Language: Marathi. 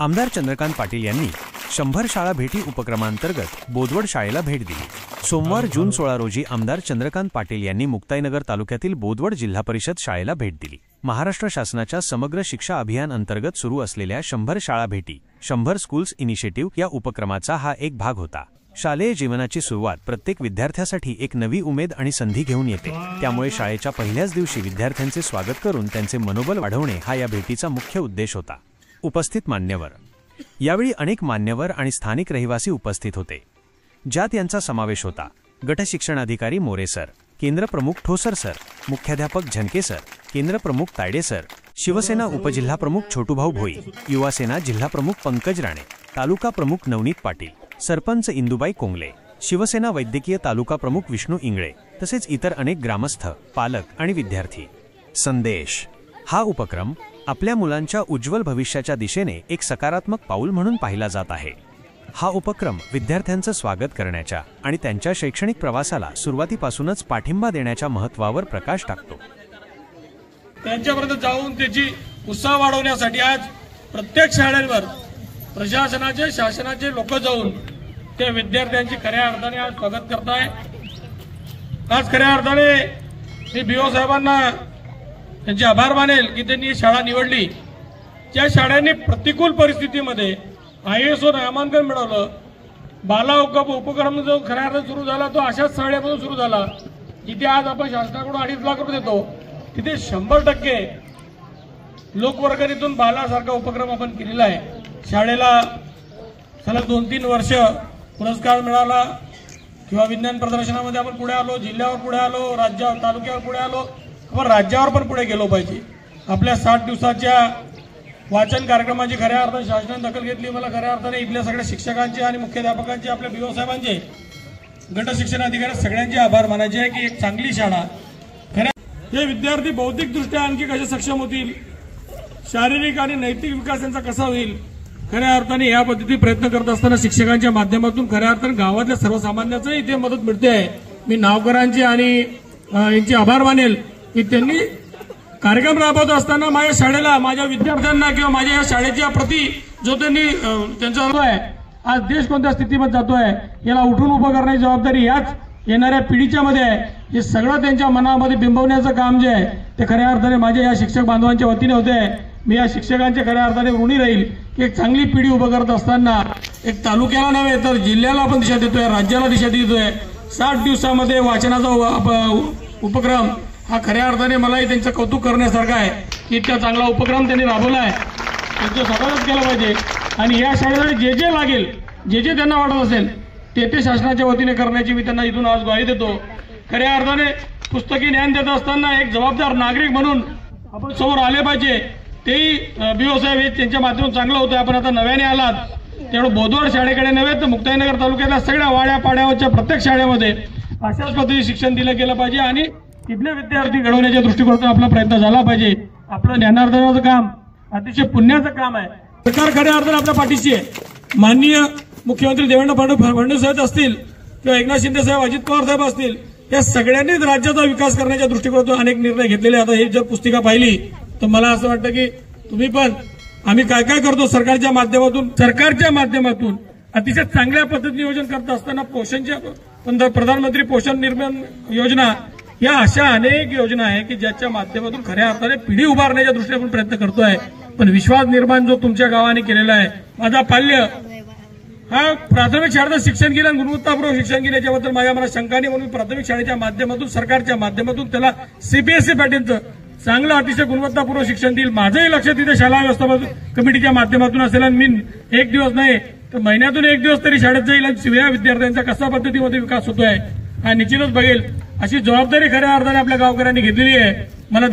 आमदार चंद्रकांत पाटील यांनी 100 शाळा भेटी उपक्रमांतर्गत बोदवड शाळेला भेट दिली। सोमवार जून 16 रोजी आमदार चंद्रकांत पाटील यांनी मुक्ताईनगर तालुक्यातील बोदवड जिल्हा परिषद शाळेला भेट दिली। महाराष्ट्र शासनाच्या समग्र शिक्षा अभियान अंतर्गत सुरू असलेल्या 100 शाळा भेटी 100 स्कूल्स इनिशिएटिव्ह या उपक्रमाचा हा एक भाग होता। शालेय जीवनाची सुरुवात प्रत्येक विद्यार्थ्यासाठी एक नवी उमेद आणि संधी घेऊन येते, त्यामुळे शाळेच्या पहिल्याच दिवशी विद्यार्थ्यांचे स्वागत करून त्यांचे मनोबल वाढवणे हा या भेटीचा मुख्य उद्देश होता। उपस्थित मान्यवर यावेळी अनेक मान्यवर आणि स्थानिक रहिवासी उपस्थित होते, ज्यात यांचा समावेश होता गट शिक्षणाधिकारी मोरे सर, केंद्र प्रमुख ठोसर सर, मुख्याध्यापक झनके सर, केंद्र प्रमुख तायडे सर, शिवसेना उपजिल्हा प्रमुख छोटूभाऊ भोई, युवासेना जिल्हा प्रमुख पंकज राणे, तालुका प्रमुख नवनीत पाटील, सरपंच इंदुबाई कोंगले, शिवसेना वैद्यकीय तालुका प्रमुख विष्णू इंगळे तसेच इतर अनेक ग्रामस्थ, पालक आणि विद्यार्थी। संदेश हा उपक्रम आपल्या मुलांच्या उज्ज्वल भविष्याच्या दिशेने एक सकारात्मक पाऊल म्हणून पाहिला जात आहे। हा उपक्रम विद्यार्थ्यांचं स्वागत करण्याच्या आणि त्यांच्या शैक्षणिक प्रवासाला सुरुवातीपासूनच पाठिंबा देण्याच्या महत्त्वावर प्रकाश टाकतो। त्यांच्यापर्यंत जाऊन त्याची उत्साह वाढवण्यासाठी आज प्रत्येक शाळेवर प्रशासनाचे शासनाचे लोक जाऊन त्या विद्यार्थ्यांची खऱ्या अर्थाने आज स्वागत करत आहे। आज खऱ्या अर्थाने मी बीओ साहेबांना त्यांचे आभार मानेल की त्यांनी शाळा निवडली, ज्या शाळांनी प्रतिकूल परिस्थितीमध्ये ISO नामांकन मिळवलं। बाला उपक्रम जो खऱ्या अर्थाने सुरू झाला तो अशाच शाळेमधून सुरू झाला, जिथे आज आपण शासनाकडून 2.5 लाख रुपये देतो, तिथे 100% लोकवर्गणीतून बालासारखा उपक्रम आपण केलेला आहे। शाळेला सलग 2-3 वर्ष पुरस्कार मिळाला किंवा विज्ञान प्रदर्शनामध्ये आपण पुढे आलो, जिल्ह्यावर पुढे आलो, राज्यावर तालुक्यावर पुढे आलो, आपण राज्यावर पण पुढे गेलो पाहिजे। आपल्या 60 दिवसाच्या वाचन कार्यक्रमाची खऱ्या अर्थाने शासनाने दखल घेतली। मला खऱ्या अर्थाने इथल्या सगळ्या शिक्षकांचे आणि मुख्याध्यापकांचे, आपल्या बीओ साहेबांचे, गट शिक्षण अधिकारी सगळ्यांचे आभार मानायचे आहे की एक चांगली शाळा खऱ्या हे विद्यार्थी बौद्धिकदृष्ट्या आणखी कसे सक्षम होतील, शारीरिक आणि नैतिक विकास त्यांचा कसा होईल, खऱ्या अर्थाने या पद्धती प्रयत्न करत असताना शिक्षकांच्या माध्यमातून खऱ्या अर्थाने गावातल्या सर्वसामान्यांचाही इथे मदत मिळते आहे। मी नावकरांचे आणि यांचे आभार मानेल की त्यांनी कार्यक्रम राबवत असताना माझ्या शाळेला, माझ्या विद्यार्थ्यांना किंवा माझ्या या शाळेच्या प्रती जो त्यांनी त्यांचा आहे, आज देश कोणत्या स्थितीमध्ये जातोय याला उठून उभं करण्याची जबाबदारी याच येणाऱ्या पिढीच्या मध्ये आहे। हे सगळं त्यांच्या मनामध्ये बिंबवण्याचं काम जे आहे ते खऱ्या अर्थाने माझ्या या शिक्षक बांधवांच्या वतीने होते आहे। मी या शिक्षकांच्या खऱ्या अर्थाने ऋणी राहील की एक चांगली पिढी उभं करत असताना एक तालुक्याला नव्हे तर जिल्ह्याला आपण दिशा देतोय, राज्याला दिशा देतोय। 60 दिवसामध्ये वाचनाचा उपक्रम हा खऱ्या अर्थाने मलाही त्यांचं कौतुक करण्यासारखं आहे की इतका चांगला उपक्रम त्यांनी राबवला आहे, त्यांचं स्वागत केलं पाहिजे। आणि या शाळेला जे जे लागेल, जे जे त्यांना वाटत असेल ते शासनाच्या वतीने करण्याची मी त्यांना इथून आज ग्वाही देतो। खऱ्या अर्थाने पुस्तकी ज्ञान देत असताना एक जबाबदार नागरिक म्हणून आपण समोर आले पाहिजे। तेही बीओ साहेब हे त्यांच्या माध्यमातून चांगलं होतं। आपण आता नव्याने आलात तेवढं बोदवड शाळेकडे नव्हे तर मुक्ताईनगर तालुक्यातल्या सगळ्या वाड्या पाड्यावरच्या प्रत्येक शाळेमध्ये अशाच पद्धतीने शिक्षण दिलं गेलं पाहिजे आणि तिथले विद्यार्थी घडवण्याच्या दृष्टिकोनातून आपला प्रयत्न झाला पाहिजे। आपलं ज्ञानार्जनाचं काम अतिशय पुण्याचं काम आहे। सरकार खऱ्या अर्थाने आपल्या पाठीशी आहे। माननीय मुख्यमंत्री देवेंद्र फडणवीस साहेब असतील किंवा एकनाथ शिंदे साहेब, अजित पवार साहेब असतील, या सगळ्यांनीच राज्याचा विकास करण्याच्या दृष्टिकोनातून अनेक निर्णय घेतलेले। आता ही जर पुस्तिका पाहिली तर मला असं वाटतं की तुम्ही पण आम्ही काय काय करतो सरकारच्या माध्यमातून अतिशय चांगल्या पद्धतीने नियोजन करत असताना पोषणच्या प्रधानमंत्री पोषण निर्माण योजना या अशा अनेक योजना आहे की ज्याच्या माध्यमातून खऱ्या अर्थाने पिढी उभारण्याच्या दृष्टीने आपण प्रयत्न करतोय। पण विश्वास निर्माण जो तुमच्या गावाने केलेला आहे, माझा पाल्य हा प्राथमिक शाळेचं शिक्षण केलं आणि गुणवत्तापूर्वक शिक्षण केलं, याच्याबद्दल माझ्या मनात शंका नाही, म्हणून प्राथमिक शाळेच्या माध्यमातून सरकारच्या माध्यमातून त्याला CBSE पॅटर्नचं चांगलं अतिशय गुणवत्तापूर्वक शिक्षण देईल। माझंही लक्ष तिथे शाळा व्यवस्थापन कमिटीच्या माध्यमातून असेल आणि मी एक दिवस नाही तर महिन्यातून 1 दिवस तरी शाळेत जाईल आणि या विद्यार्थ्यांचा कशा पद्धतीमध्ये विकास होतोय हा निश्चितच बघेल। अशी जबाबदारी खऱ्या अर्थाने आपल्या गावकऱ्यांनी घेतलेली आहे। मला